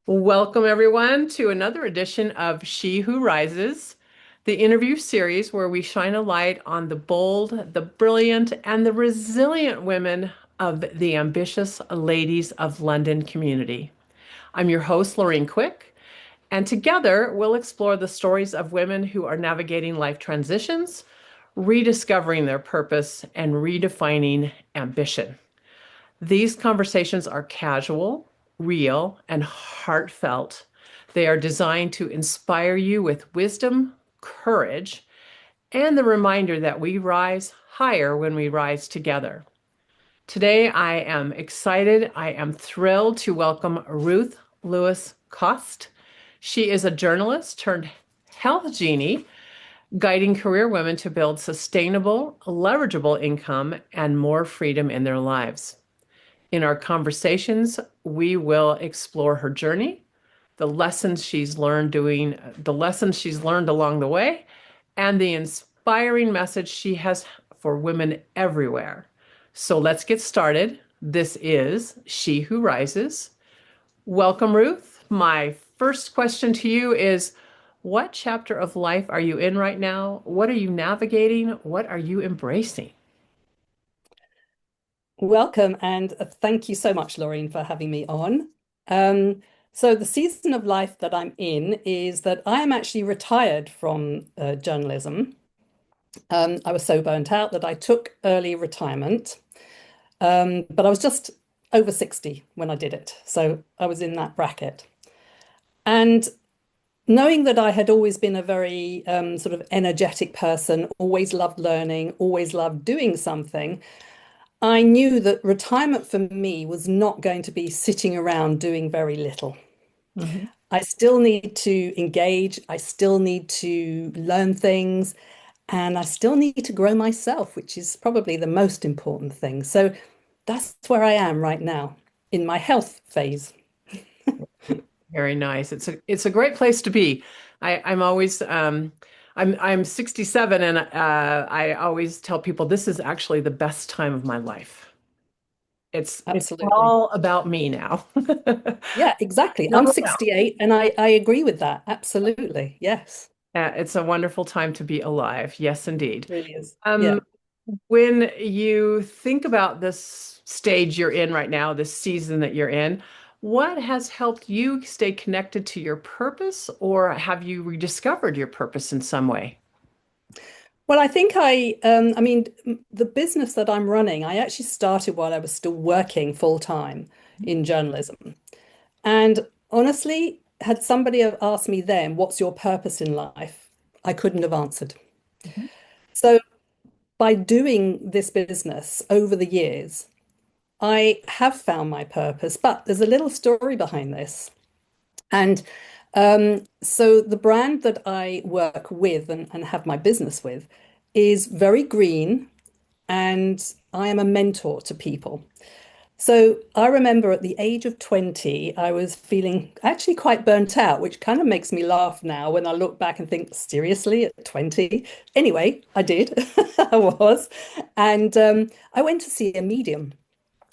Welcome, everyone, to another edition of She Who Rises, the interview series where we shine a light on the bold, the brilliant, and the resilient women of the ambitious ladies of London community. I'm your host, Lorraine Quick, and together we'll explore the stories of women who are navigating life transitions, rediscovering their purpose, and redefining ambition. These conversations are casual, real, and heartfelt. They are designed to inspire you with wisdom, courage, and the reminder that we rise higher when we rise together. Today, I am excited. I am thrilled to welcome Ruth Lewis-Coste. She is a journalist turned health genie, guiding career women to build sustainable, leverageable income and more freedom in their lives. In our conversations, we will explore her journey, the lessons she's learned along the way, and the inspiring message she has for women everywhere. So let's get started. This is She Who Rises. Welcome, Ruth. My first question to you is, what chapter of life are you in right now? What are you navigating? What are you embracing? Welcome, and thank you so much, Laureen, for having me on. So, the season of life that I'm in is that I am actually retired from journalism. I was so burnt out that I took early retirement, but I was just over 60 when I did it. So, I was in that bracket. And knowing that I had always been a very sort of energetic person, always loved learning, always loved doing something. I knew that retirement for me was not going to be sitting around doing very little. Mhm. I still need to engage, I still need to learn things, and I still need to grow myself, which is probably the most important thing. So that's where I am right now in my health phase. Very nice. It's a great place to be. I'm always I'm 67 and I always tell people this is actually the best time of my life. It's Absolutely. all about me now. Yeah, exactly. No I'm one else. 68 and I agree with that. Absolutely. Yes, It's a wonderful time to be alive. Yes, indeed. really is. Yeah. Um, when you think about this stage you're in right now, this season that you're in, what has helped you stay connected to your purpose, or have you rediscovered your purpose in some way? Well, I mean, the business that I'm running, I actually started while I was still working full time in journalism. And honestly, had somebody have asked me then, what's your purpose in life? I couldn't have answered. Mhm. So by doing this business over the years, I have found my purpose, but there's a little story behind this. And so the brand that I work with and have my business with is very green, and I am a mentor to people. So I remember at the age of 20, I was feeling actually quite burnt out, which kind of makes me laugh now when I look back and think, seriously, at 20? Anyway, I did. I was. And I went to see a medium.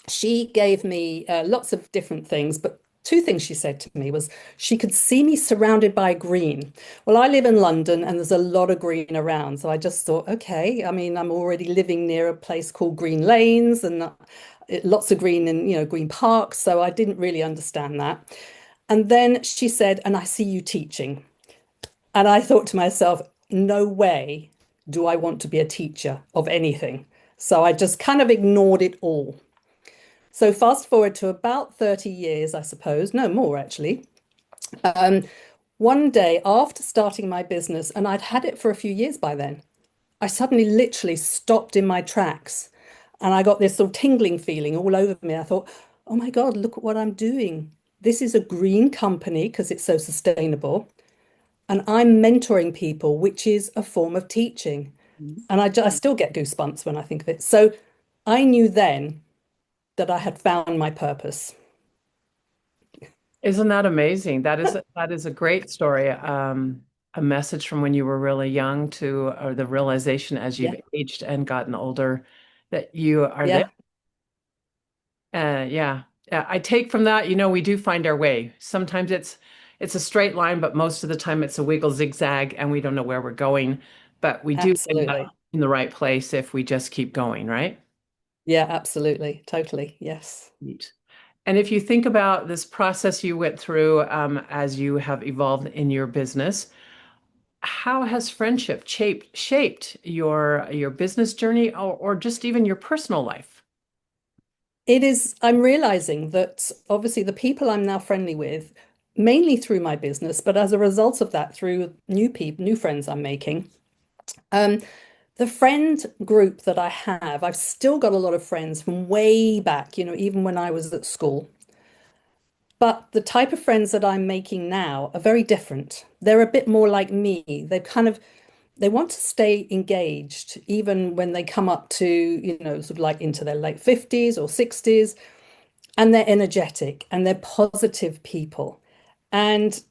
She gave me lots of different things, but two things she said to me was she could see me surrounded by green. Well, I live in London and there's a lot of green around. So I just thought, okay, I mean, I'm already living near a place called Green Lanes and lots of green and, green parks. So I didn't really understand that. And then she said, and I see you teaching. And I thought to myself, no way do I want to be a teacher of anything. So I just kind of ignored it all. So fast forward to about 30 years, I suppose, no more actually. Um, One day after starting my business, and I'd had it for a few years by then, I suddenly literally stopped in my tracks and I got this sort of tingling feeling all over me. I thought, oh my God, look at what I'm doing. This is a green company because it's so sustainable. And I'm mentoring people, which is a form of teaching. And I still get goosebumps when I think of it. So I knew then that I had found my purpose. Isn't that amazing? That is a great story. A message from when you were really young to or the realization as you've Yeah. aged and gotten older that you are there. Yeah. Yeah, I take from that, we do find our way. Sometimes it's a straight line, but most of the time it's a wiggle zigzag and we don't know where we're going. But we do end Absolutely. up in the right place if we just keep going, right? Yeah, absolutely. Totally. Yes. Neat. And if you think about this process you went through as you have evolved in your business, how has friendship shaped your business journey or just even your personal life? It is, I'm realizing that obviously the people I'm now friendly with, mainly through my business, but as a result of that, through new people, new friends I'm making. Um, the friend group that I have, I've still got a lot of friends from way back, even when I was at school. But the type of friends that I'm making now are very different. They're a bit more like me. They want to stay engaged even when they come up to, sort of like into their late 50s or 60s, and they're energetic and they're positive people. And,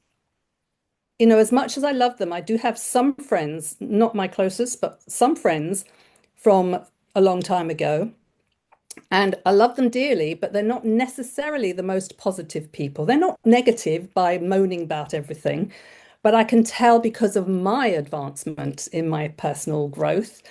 as much as I love them, I do have some friends, not my closest, but some friends from a long time ago. And I love them dearly, but they're not necessarily the most positive people. They're not negative by moaning about everything, but I can tell because of my advancement in my personal growth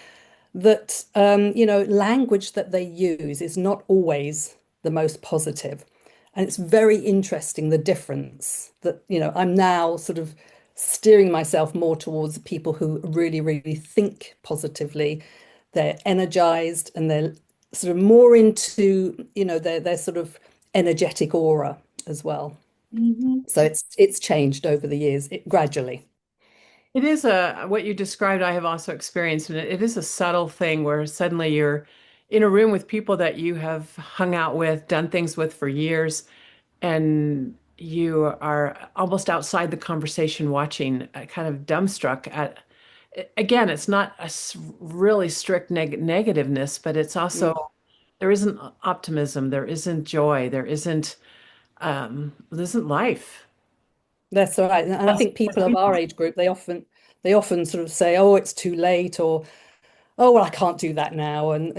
that language that they use is not always the most positive. And it's very interesting the difference that, I'm now sort of steering myself more towards people who really, really think positively. They're energized and they're sort of more into, their sort of energetic aura as well. Mhm. So it's changed over the years, gradually. It is what you described, I have also experienced, and it is a subtle thing where suddenly you're in a room with people that you have hung out with, done things with for years, and you are almost outside the conversation watching, kind of dumbstruck at, again, it's not a really strict negativeness, but it's also, Mm. there isn't optimism, there isn't joy, there isn't life. That's all right. And I think people of our age group, they often sort of say, "Oh, it's too late," or "Oh, well, I can't do that now," and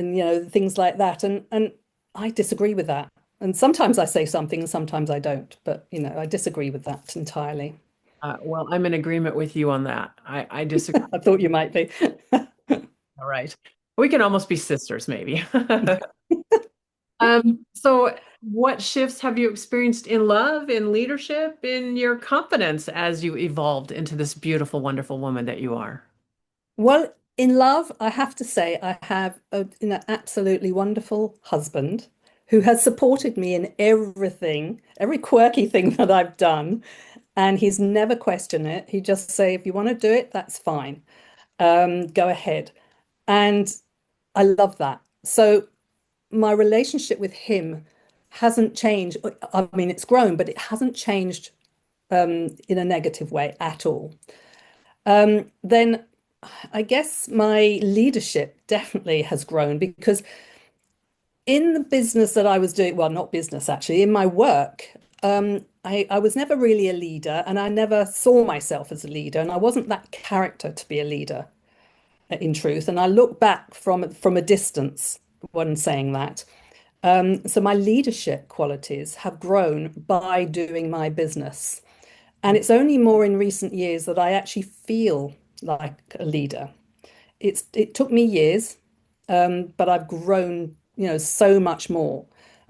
things like that. And I disagree with that. And sometimes I say something, and sometimes I don't. But I disagree with that entirely. Well, I'm in agreement with you on that. I disagree. I thought you might be. All right. We can almost be sisters, maybe. So what shifts have you experienced in love, in leadership, in your confidence as you evolved into this beautiful, wonderful woman that you are? Well, in love, I have to say I have an absolutely wonderful husband who has supported me in everything, every quirky thing that I've done. And he's never questioned it. He just say, if you want to do it, that's fine. Go ahead. And I love that. So my relationship with him hasn't changed. I mean, it's grown, but it hasn't changed in a negative way at all. Then I guess my leadership definitely has grown because in the business that I was doing, well, not business actually, in my work, I was never really a leader and I never saw myself as a leader. And I wasn't that character to be a leader, in truth. And I look back from a distance when saying that. So my leadership qualities have grown by doing my business. And it's only more in recent years that I actually feel like a leader. It took me years, but I've grown, so much more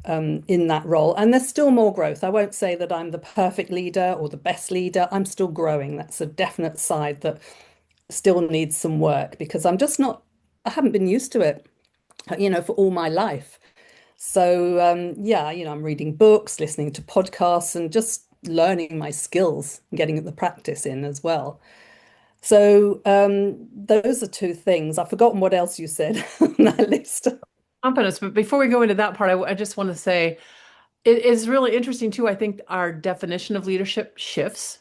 in that role. And there's still more growth. I won't say that I'm the perfect leader or the best leader. I'm still growing. That's a definite side that still needs some work because I haven't been used to it, for all my life. So yeah, I'm reading books, listening to podcasts, and just learning my skills, getting the practice in as well. So those are two things. I've forgotten what else you said on that list. Confidence. But before we go into that part, I just want to say it is really interesting too. I think our definition of leadership shifts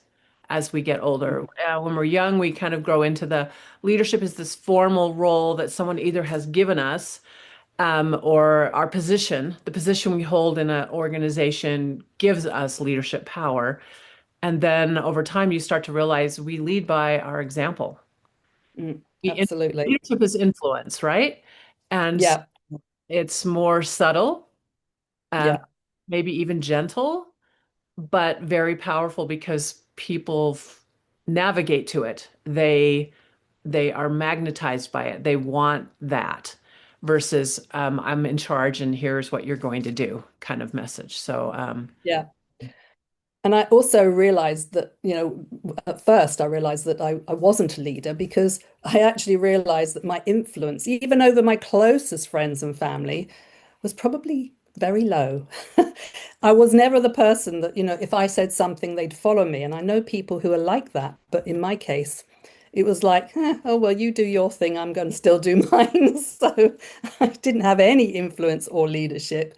as we get older. When we're young, we kind of grow into the leadership is this formal role that someone either has given us, or our position, the position we hold in an organization gives us leadership power. And then over time, you start to realize we lead by our example. Absolutely. Leadership is influence, right? And Yeah, it's more subtle. Um, yeah. maybe even gentle, but very powerful because people navigate to it. They are magnetized by it. They want that versus I'm in charge and here's what you're going to do kind of message. So Yeah. And I also realized that, at first I realized that I wasn't a leader because I actually realized that my influence, even over my closest friends and family, was probably very low. I was never the person that, if I said something, they'd follow me. And I know people who are like that. But in my case, it was like, oh, well, you do your thing. I'm going to still do mine. So I didn't have any influence or leadership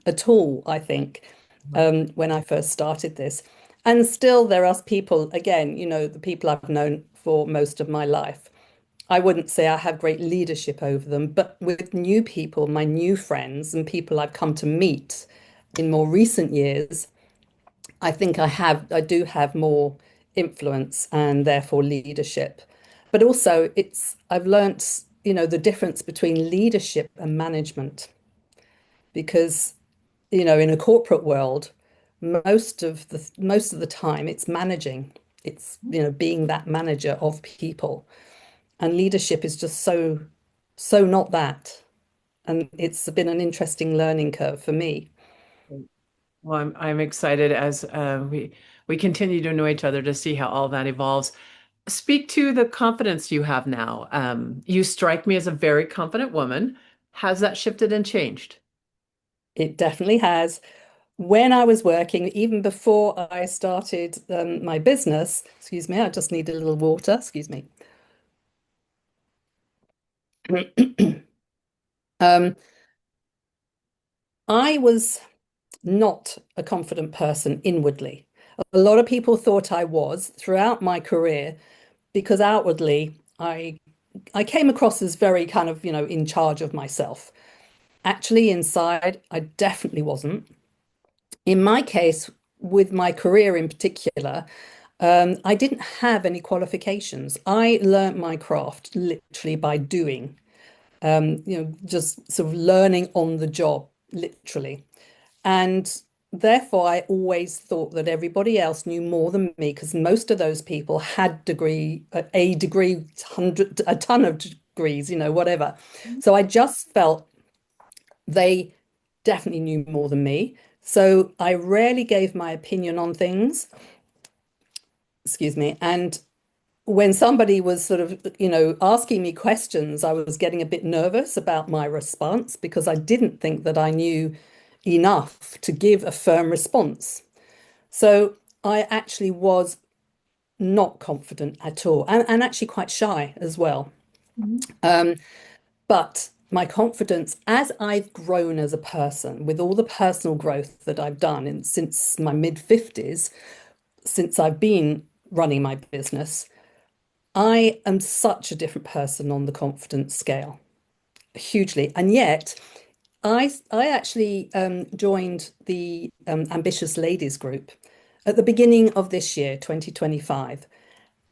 at all, I think, when I first started this. And still, there are people, again, the people I've known for most of my life. I wouldn't say I have great leadership over them, but with new people, my new friends, and people I've come to meet in more recent years, I think I do have more influence and therefore leadership. But also, I've learnt, the difference between leadership and management because, in a corporate world, most of the time it's managing. It's, being that manager of people. And leadership is just so not that. And it's been an interesting learning curve for me. well, I'm excited as we continue to know each other to see how all that evolves. Speak to the confidence you have now. You strike me as a very confident woman. Has that shifted and changed? It definitely has. When I was working, even before I started my business, excuse me, I just need a little water, excuse me. Um, I was not a confident person inwardly. A lot of people thought I was throughout my career because outwardly I came across as very kind of, in charge of myself. Actually, inside, I definitely wasn't. In my case, with my career in particular, I didn't have any qualifications. I learnt my craft literally by doing, just sort of learning on the job, literally. And therefore, I always thought that everybody else knew more than me because most of those people had a degree, a ton of degrees, whatever. So I just felt they definitely knew more than me. So I rarely gave my opinion on things, excuse me. And when somebody was sort of, asking me questions, I was getting a bit nervous about my response because I didn't think that I knew enough to give a firm response. So I actually was not confident at all and actually quite shy as well. Mhm. But my confidence as I've grown as a person with all the personal growth that I've done since my mid 50s, since I've been running my business, I am such a different person on the confidence scale, hugely. And yet, I actually joined the Ambitious Ladies group at the beginning of this year, 2025.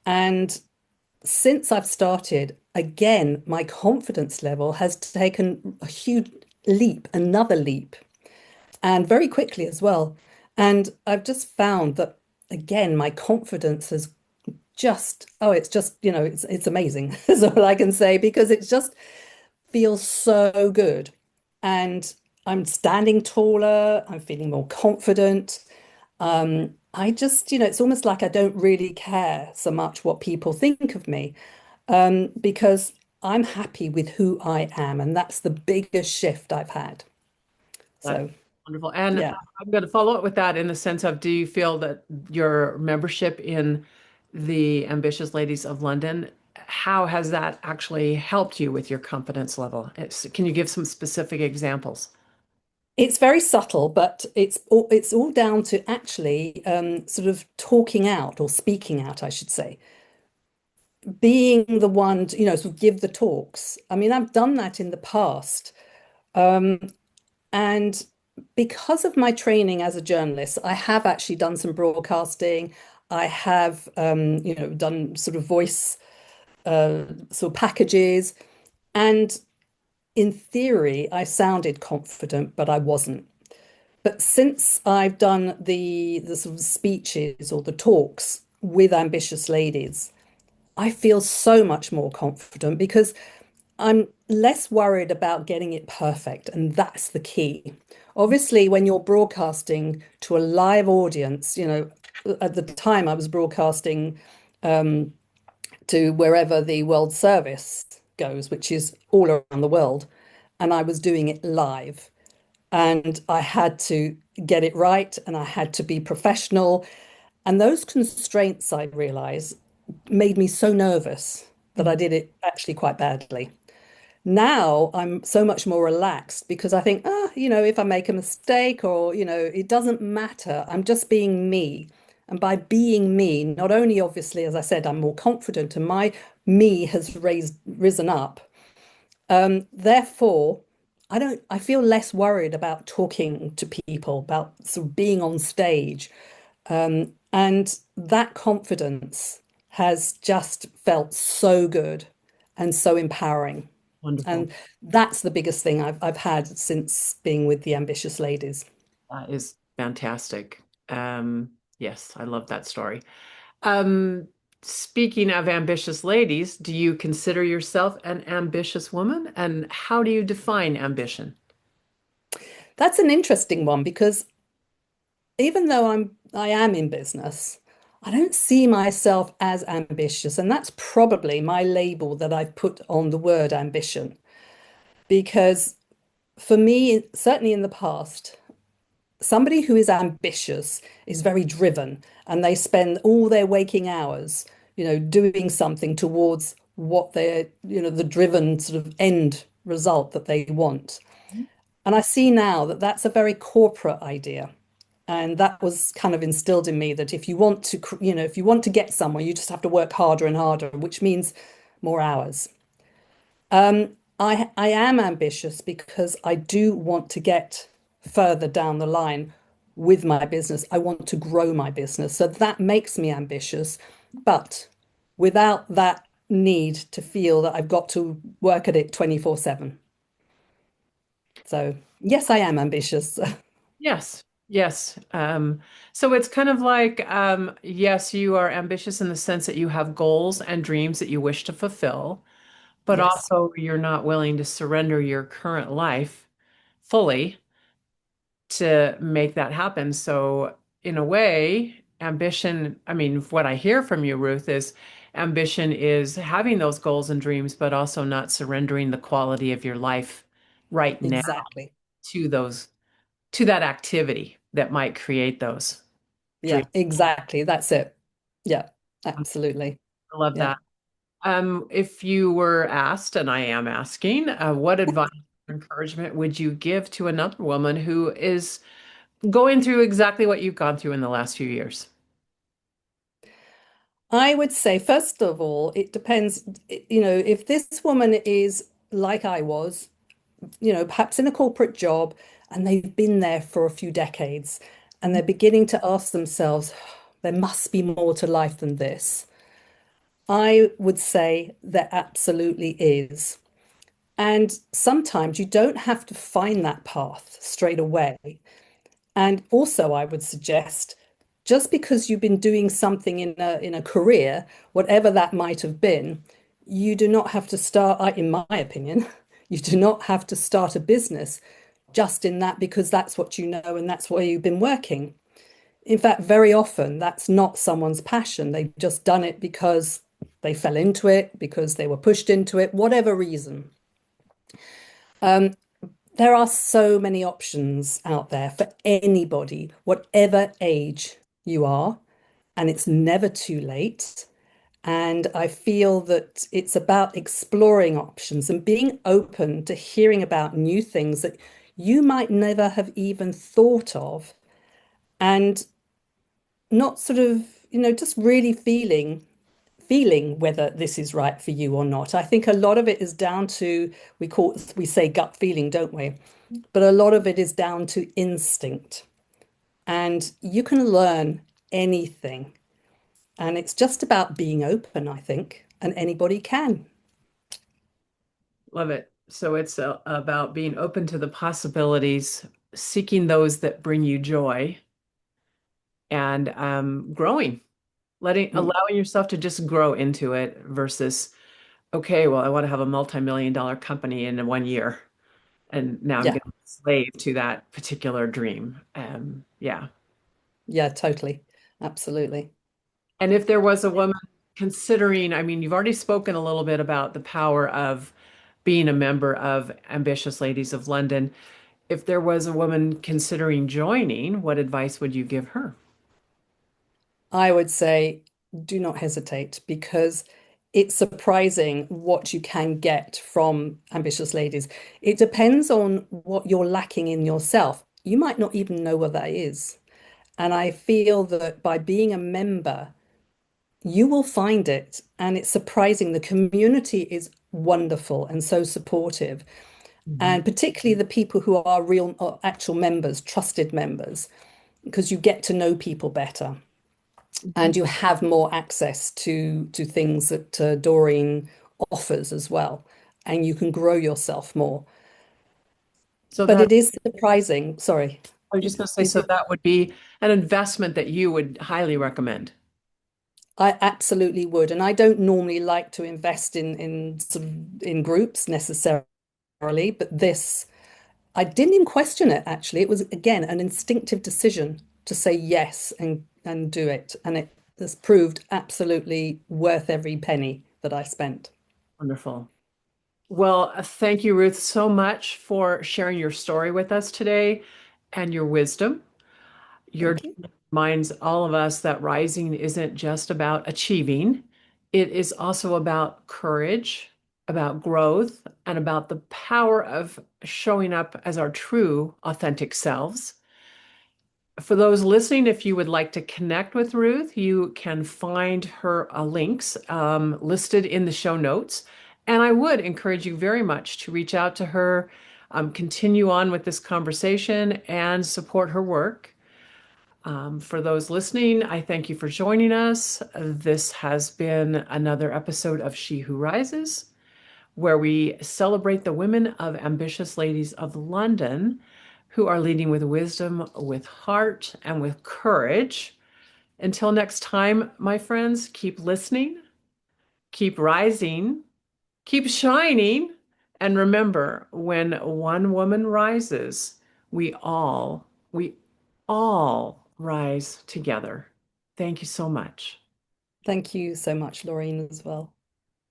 And since I've started, again, my confidence level has taken a huge leap, another leap, and very quickly as well. And I've just found that, again, my confidence has it's just, it's amazing, is all I can say, because it just feels so good. And I'm standing taller, I'm feeling more confident. I just, it's almost like I don't really care so much what people think of me, because I'm happy with who I am. And that's the biggest shift I've had. That's So, wonderful. And yeah. I'm going to follow up with that in the sense of, do you feel that your membership in the Ambitious Ladies of London, how has that actually helped you with your confidence level? Can you give some specific examples? It's very subtle, but it's all down to actually sort of talking out or speaking out, I should say, being the one to, sort of give the talks. I mean, I've done that in the past, and because of my training as a journalist, I have actually done some broadcasting. I have, done sort of voice sort of packages, and in theory, I sounded confident, but I wasn't. But since I've done the sort of speeches or the talks with ambitious ladies, I feel so much more confident because I'm less worried about getting it perfect, and that's the key. Obviously, when you're broadcasting to a live audience, at the time I was broadcasting to wherever the World Service goes, which is all around the world, and I was doing it live. And I had to get it right and I had to be professional. And those constraints, I realized, made me so nervous that I did it actually quite badly. Now I'm so much more relaxed because I think, if I make a mistake or, it doesn't matter. I'm just being me. And by being me, not only obviously, as I said, I'm more confident and my me has risen up. Therefore, I feel less worried about talking to people, about sort of being on stage. And that confidence has just felt so good and so empowering. Wonderful. And that's the biggest thing I've had since being with the ambitious ladies. That is fantastic. Yes, I love that story. Um, Speaking of ambitious ladies, do you consider yourself an ambitious woman? And how do you define ambition? That's an interesting one because even though I am in business, I don't see myself as ambitious, and that's probably my label that I've put on the word ambition. Because for me, certainly in the past, somebody who is ambitious is very driven and they spend all their waking hours, doing something towards what they're, the driven sort of end result that they want. And I see now that that's a very corporate idea. And that was kind of instilled in me that if you want to, if you want to get somewhere, you just have to work harder and harder, which means more hours. I am ambitious because I do want to get further down the line with my business. I want to grow my business. So that makes me ambitious, but without that need to feel that I've got to work at it 24/7. So yes, I am ambitious. Yes, yes. So it's kind of like, yes, you are ambitious in the sense that you have goals and dreams that you wish to fulfill, but Yes, also you're not willing to surrender your current life fully to make that happen. So, in a way, ambition, I mean, what I hear from you, Ruth, is ambition is having those goals and dreams, but also not surrendering the quality of your life right now exactly. to those, to that activity that might create those dreams. Yeah, exactly. That's it. Yeah, absolutely. I love Yeah. that. If you were asked, and I am asking, what advice or encouragement would you give to another woman who is going through exactly what you've gone through in the last few years? I would say, first of all, it depends, if this woman is like I was, perhaps in a corporate job and they've been there for a few decades and they're beginning to ask themselves, there must be more to life than this. I would say there absolutely is. And sometimes you don't have to find that path straight away. And also, I would suggest just because you've been doing something in a career, whatever that might have been, you do not have to start, in my opinion, you do not have to start a business just in that because that's what you know and that's where you've been working. In fact, very often that's not someone's passion. They've just done it because they fell into it, because they were pushed into it, whatever reason. There are so many options out there for anybody, whatever age you are, and it's never too late. And I feel that it's about exploring options and being open to hearing about new things that you might never have even thought of, and not sort of, just really feeling whether this is right for you or not. I think a lot of it is down to we say gut feeling, don't we? But a lot of it is down to instinct. And you can learn anything. And it's just about being open, I think, and anybody can. Love it. So it's about being open to the possibilities seeking those that bring you joy and growing, Mm, allowing yourself to just grow into it versus, okay, well, I want to have a multi-million-dollar company in 1 year, and now I'm yeah, going to be a slave to that particular dream. Yeah. yeah, totally. Absolutely. And if there was a woman considering, I mean, you've already spoken a little bit about the power of being a member of Ambitious Ladies of London. If there was a woman considering joining, what advice would you give her? I would say do not hesitate because it's surprising what you can get from Ambitious Ladies. It depends on what you're lacking in yourself. You might not even know what that is. And I feel that by being a member, you will find it. And it's surprising. The community is wonderful and so supportive. Mhm. And particularly the people who are real, actual members, trusted members, because you get to know people better Mhm. and you have more access to things that Doreen offers as well, and you can grow yourself more. So But that, it is surprising. Sorry, I was just going to say, it, so that would be an investment that you would highly recommend. I absolutely would, and I don't normally like to invest in sort of in groups necessarily, but this I didn't even question it actually. It was again an instinctive decision to say yes and do it, and it has proved absolutely worth every penny that I spent. Wonderful. Well, thank you, Ruth, so much for sharing your story with us today and your wisdom. Your Thank you. reminds all of us that rising isn't just about achieving, it is also about courage, about growth, and about the power of showing up as our true, authentic selves. For those listening, if you would like to connect with Ruth, you can find her links listed in the show notes. And I would encourage you very much to reach out to her, continue on with this conversation, and support her work. For those listening, I thank you for joining us. This has been another episode of She Who Rises, where we celebrate the women of Ambitious Ladies of London who are leading with wisdom, with heart, and with courage. Until next time, my friends, keep listening, keep rising, keep shining, and remember, when one woman rises, we all rise together. Thank you so much. Thank you so much, Laureen, as well.